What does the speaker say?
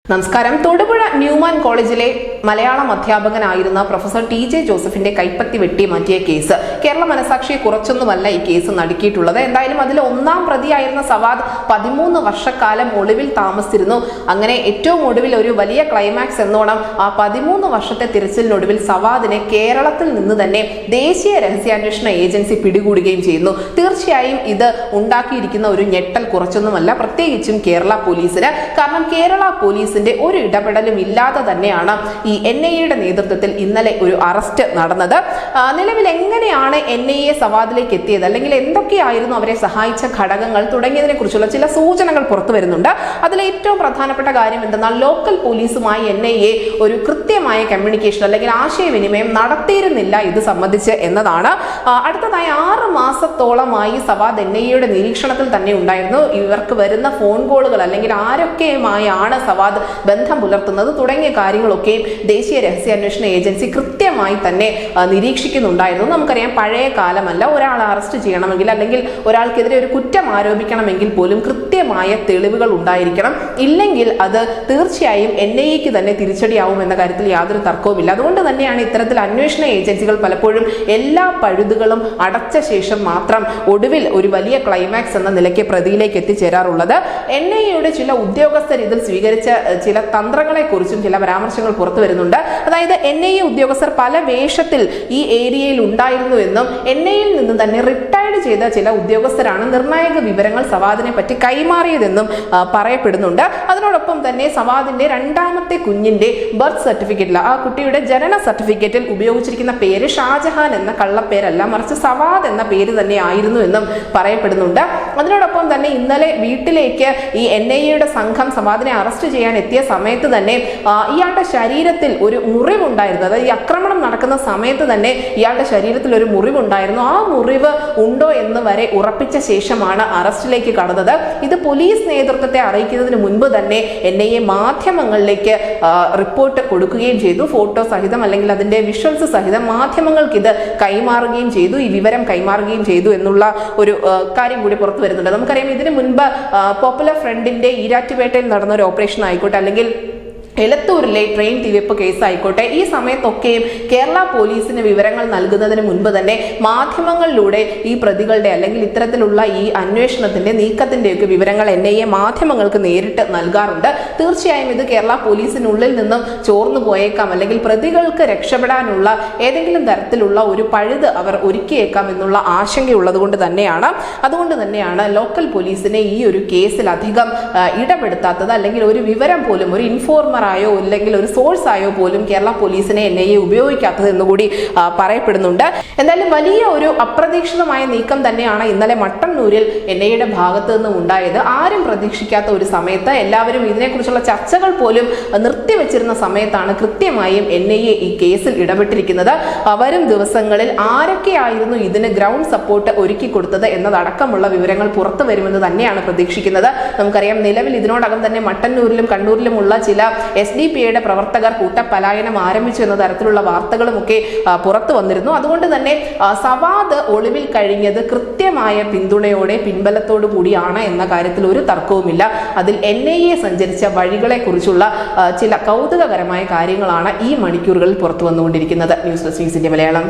നമസ്കാരം. തൊടുപുഴ ന്യൂമാൻ കോളേജിലെ Malayalam അധ്യാപകനായിരുന്ന professor TJ ജോസഫിന്റെ കൈപ്പത്തി വെട്ടി മാറ്റിയ കേസ് കേരള മനസാക്ഷിയെ കുറച്ചൊന്നുമല്ല ഈ കേസ് നടുക്കിയിട്ടുള്ളത്. എന്തായാലും അതിൽ ഒന്നാം പ്രതിയായിരുന്ന സവാദ് 13 വർഷക്കാലം ഒളിവിൽ താമസിച്ചിരുന്നു. അങ്ങനെ ഏറ്റവും ഒടുവിൽ ഒരു വലിയ ക്ലൈമാക്സ് എന്നോണം ആ 13 വർഷത്തെ തിരച്ചിലിനൊടുവിൽ സവാദിനെ കേരളത്തിൽ നിന്ന് തന്നെ ദേശീയ രഹസ്യാന്വേഷണ ഏജൻസി പിടികൂടുകയും ചെയ്യുന്നു. തീർച്ചയായും ഇത് ഉണ്ടാക്കിയിരിക്കുന്ന ഒരു ഞെട്ടൽ കുറച്ചൊന്നുമല്ല, പ്രത്യേകിച്ചും കേരള പോലീസിന്. കാരണം കേരള പോലീസിന്റെ ഒരു ഇടപെടലും ഇല്ലാതെ തന്നെയാണ് ഈ NIA നേതൃത്വത്തിൽ ഇന്നലെ ഒരു അറസ്റ്റ് നടന്നത്. നിലവിൽ എങ്ങനെയാണ് NIA സവാദിലേക്ക് എത്തിയത്, അല്ലെങ്കിൽ എന്തൊക്കെയായിരുന്നു അവരെ സഹായിച്ച ഘടകങ്ങൾ തുടങ്ങിയതിനെ കുറിച്ചുള്ള ചില സൂചനകൾ പുറത്തു വരുന്നുണ്ട്. അതിലെ ഏറ്റവും പ്രധാനപ്പെട്ട കാര്യം എന്തെന്നാൽ ലോക്കൽ പോലീസുമായി NIA ഒരു കൃത്യമായ കമ്മ്യൂണിക്കേഷൻ അല്ലെങ്കിൽ ആശയവിനിമയം നടത്തിയിരുന്നില്ല ഇത് സംബന്ധിച്ച് എന്നതാണ്. അടുത്തതായി 6 മാസത്തോളമായി സവാദ് NIA നിരീക്ഷണത്തിൽ തന്നെ ഉണ്ടായിരുന്നു. ഇവർക്ക് വരുന്ന ഫോൺ കോളുകൾ അല്ലെങ്കിൽ ആരൊക്കെയുമായാണ് സവാദ് ബന്ധം പുലർത്തുന്നത് തുടങ്ങിയ കാര്യങ്ങളൊക്കെയും ദേശീയ രഹസ്യാന്വേഷണ ഏജൻസി കൃത്യമായി തന്നെ നിരീക്ഷിക്കുന്നുണ്ടായിരുന്നു. നമുക്കറിയാം, പഴയ കാലമല്ല. ഒരാളെ അറസ്റ്റ് ചെയ്യണമെങ്കിൽ അല്ലെങ്കിൽ ഒരാൾക്കെതിരെ ഒരു കുറ്റം ആരോപിക്കണമെങ്കിൽ പോലും കൃത്യമായ തെളിവുകൾ ഉണ്ടായിരിക്കണം. ഇല്ലെങ്കിൽ അത് തീർച്ചയായും NIAക്ക് തന്നെ തിരിച്ചടിയാവും എന്ന കാര്യത്തിൽ യാതൊരു തർക്കവുമില്ല. അതുകൊണ്ട് തന്നെയാണ് ഇത്തരത്തിൽ അന്വേഷണ ഏജൻസികൾ പലപ്പോഴും എല്ലാ പഴുതുകളും അടച്ച ശേഷം മാത്രം ഒടുവിൽ ഒരു വലിയ ക്ലൈമാക്സ് എന്ന നിലയ്ക്ക് പ്രതിയിലേക്ക് എത്തിച്ചേരാറുള്ളത്. NIA ചില ഉദ്യോഗസ്ഥർ ഇതിൽ സ്വീകരിച്ച ചില തന്ത്രങ്ങളെ കുറിച്ചും ചില പരാമർശങ്ങൾ പുറത്തു വരുന്നുണ്ട്. അതായത് NIA ഉദ്യോഗസ്ഥർ പല വേഷത്തിൽ ഈ ഏരിയയിൽ ഉണ്ടായിരുന്നു എന്നും NIAയിൽ നിന്ന് തന്നെ റിട്ടയർഡ് ചെയ്ത ചില ഉദ്യോഗസ്ഥരാണ് നിർണായക വിവരങ്ങൾ സവാദിനെ പറ്റി കൈമാറിയതെന്നും പറയപ്പെടുന്നുണ്ട്. അതിനോടൊപ്പം തന്നെ സവാദിന്റെ രണ്ടാമത്തെ കുഞ്ഞിന്റെ ബർത്ത് സർട്ടിഫിക്കറ്റിൽ, ആ കുട്ടിയുടെ ജനന സർട്ടിഫിക്കറ്റിൽ ഉപയോഗിച്ചിരിക്കുന്ന പേര് ഷാജഹാൻ എന്ന കള്ളപ്പേരല്ല, മറിച്ച് സവാദ് എന്ന പേര് തന്നെ ആയിരുന്നു എന്നും പറയപ്പെടുന്നുണ്ട്. അതിനോടൊപ്പം തന്നെ ഇന്നലെ വീട്ടിലേക്ക് ഈ NIA സംഘം സവാദിനെ അറസ്റ്റ് ചെയ്യാൻ എത്തിയ സമയത്ത് തന്നെ ഇയാളുടെ ശരീരത്തിൽ ഒരു മുറിവുണ്ടായിരുന്നു. അതായത് ഈ ആക്രമണം നടക്കുന്ന സമയത്ത് തന്നെ ഇയാളുടെ ശരീരത്തിൽ ഒരു മുറിവുണ്ടായിരുന്നു. ആ മുറിവ് ഉണ്ടോ എന്ന് വരെ ഉറപ്പിച്ച ശേഷമാണ് അറസ്റ്റിലേക്ക് കടന്നത്. ഇത് പോലീസ് നേതൃത്വത്തെ അറിയിക്കുന്നതിന് മുൻപ് തന്നെ NIA മാധ്യമങ്ങളിലേക്ക് റിപ്പോർട്ട് കൊടുക്കുകയും ചെയ്തു. ഫോട്ടോ സഹിതം അല്ലെങ്കിൽ അതിന്റെ വിഷ്വൽസ് സഹിതം മാധ്യമങ്ങൾക്ക് ഇത് കൈമാറുകയും ചെയ്തു, ഈ വിവരം കൈമാറുകയും ചെയ്തു എന്നുള്ള ഒരു കാര്യം കൂടി പുറത്തു വരുന്നുണ്ട്. നമുക്കറിയാം, ഇതിനു മുൻപ് പോപ്പുലർ ഫ്രണ്ടിന്റെ ഈരാറ്റുപേട്ടയിൽ നടന്ന ഒരു ഓപ്പറേഷൻ ആയിക്കോട്ടെ, അല്ലെങ്കിൽ എലത്തൂരിലെ ട്രെയിൻ തീവെപ്പ് കേസ് ആയിക്കോട്ടെ, ഈ സമയത്തൊക്കെയും കേരള പോലീസിന് വിവരങ്ങൾ നൽകുന്നതിന് മുൻപ് തന്നെ മാധ്യമങ്ങളിലൂടെ ഈ പ്രതികളുടെ അല്ലെങ്കിൽ ഇത്തരത്തിലുള്ള ഈ അന്വേഷണത്തിന്റെ നീക്കത്തിന്റെയൊക്കെ വിവരങ്ങൾ NIA മാധ്യമങ്ങൾക്ക് നേരിട്ട് നൽകാറുണ്ട്. തീർച്ചയായും ഇത് കേരള പോലീസിനുള്ളിൽ നിന്നും ചോർന്നു പോയേക്കാം, അല്ലെങ്കിൽ പ്രതികൾക്ക് രക്ഷപ്പെടാനുള്ള ഏതെങ്കിലും തരത്തിലുള്ള ഒരു പഴുത് അവർ ഒരുക്കിയേക്കാം എന്നുള്ള ആശങ്കയുള്ളത് കൊണ്ട് തന്നെയാണ്. അതുകൊണ്ട് തന്നെയാണ് ലോക്കൽ പോലീസിനെ ഈ ഒരു കേസിൽ അധികം ഇടപെടുത്താത്തത്, അല്ലെങ്കിൽ ഒരു വിവരം പോലും, ഒരു ഇൻഫോർമർ ആയോ അല്ലെങ്കിൽ ഒരു സോഴ്സ് ആയോ പോലും കേരള പോലീസിനെ NIA ഉപയോഗിക്കാത്തത് എന്നുകൂടി പറയപ്പെടുന്നുണ്ട്. എന്തായാലും വലിയ ഒരു അപ്രതീക്ഷിതമായ നീക്കം തന്നെയാണ് ഇന്നലെ മട്ടന്നൂരിൽ NIA ഭാഗത്ത് നിന്നും ഉണ്ടായത്. ആരും പ്രതീക്ഷിക്കാത്ത ഒരു സമയത്ത്, എല്ലാവരും ഇതിനെക്കുറിച്ചുള്ള ചർച്ചകൾ പോലും നിർത്തിവെച്ചിരുന്ന സമയത്താണ് കൃത്യമായും NIA ഈ കേസിൽ ഇടപെട്ടിരിക്കുന്നത്. വരും ദിവസങ്ങളിൽ ആരൊക്കെയായിരുന്നു ഇതിന് ഗ്രൗണ്ട് സപ്പോർട്ട് ഒരുക്കി കൊടുത്തത് എന്നതടക്കമുള്ള വിവരങ്ങൾ പുറത്തു വരുമെന്ന് തന്നെയാണ് പ്രതീക്ഷിക്കുന്നത്. നമുക്കറിയാം, നിലവിൽ ഇതിനോടകം തന്നെ മട്ടന്നൂരിലും കണ്ണൂരിലുമുള്ള ചില SDP പ്രവർത്തകർ കൂട്ടപ്പലായനം ആരംഭിച്ചു എന്ന തരത്തിലുള്ള വാർത്തകളുമൊക്കെ പുറത്തു വന്നിരുന്നു. അതുകൊണ്ട് തന്നെ സവാദ് ഒളിവിൽ കഴിഞ്ഞത് കൃത്യമായ പിന്തുണയോടെ, പിൻബലത്തോടു കൂടിയാണ് എന്ന കാര്യത്തിൽ ഒരു തർക്കവുമില്ല. അതിൽ NIA സഞ്ചരിച്ച വഴികളെ കുറിച്ചുള്ള ചില കൗതുകകരമായ കാര്യങ്ങളാണ് ഈ മണിക്കൂറുകളിൽ പുറത്തു വന്നുകൊണ്ടിരിക്കുന്നത്. News desk Malayalam.